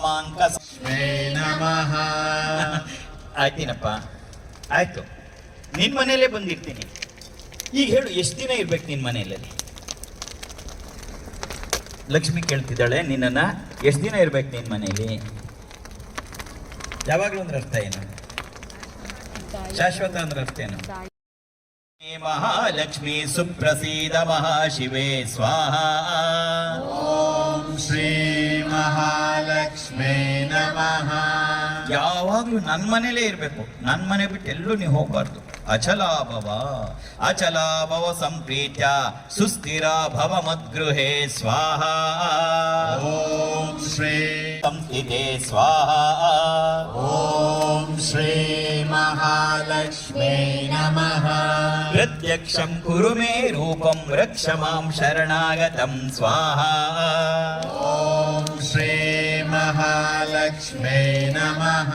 ವಾಮಾಂಕ ನಮಃ. ಆಯ್ತೀನಪ್ಪ, ಆಯ್ತು. ನಿನ್ ಮನೆಯಲ್ಲೇ ಬಂದಿರ್ತೀನಿ. ಈಗ ಹೇಳು, ಎಷ್ಟು ದಿನ ಇರ್ಬೇಕು ನಿನ್ ಮನೆಯಲ್ಲಿ? ಲಕ್ಷ್ಮಿ ಕೇಳ್ತಿದ್ದಾಳೆ ನಿನ್ನನ್ನ, ಎಷ್ಟು ದಿನ ಇರ್ಬೇಕು ನಿನ್ ಮನೆಯಲ್ಲಿ? ಯಾವಾಗ್ಲೂ ಅಂದ್ರೆ ಅರ್ಥ ಏನು? ಶಾಶ್ವತ ಅಂದ್ರೆ ಅರ್ಥ ಏನು? ಮಹಾಲಕ್ಷ್ಮಿ ಸುಪ್ರಸೀದ ಮಹಾಶಿವೆ ಸ್ವಾಹ. ಓಂ ಶ್ರೀ ಮಹಾಲಕ್ಷ್ಮೇ ನಮಃ. ಯಾವಾಗ್ಲೂ ನನ್ನ ಮನೇಲೇ ಇರ್ಬೇಕು, ನನ್ನ ಮನೆ ಬಿಟ್ಟು ಎಲ್ಲೂ ನೀವು ಹೋಗ್ಬಾರ್ದು. ಅಚಲಾಭವ ಅಚಲಾಭವ ಸಂಪ್ರೀತ್ಯ ಸುಸ್ಥಿರ ಭವ ಮದ್ಗೃಹೇ ಸ್ವಾಹ. ಓಂ ಶ್ರೀ ಸಂಸ್ಥಿತೆ ಸ್ವಾಹ. ಓಂ ಶ್ರೀ ಮಹಾಲಕ್ಷ್ಮೇ ನಮಃ. ಪ್ರತ್ಯಕ್ಷಂ ಕುರು ಮೇ ರೂಪಂ ರಕ್ಷ ಮಾಂ ಶರಣಾಗತಂ ಸ್ವಾಹ. ಓಂ ಶ್ರೀ ಮಹಾಲಕ್ಷ್ಮೇ ನಮಃ.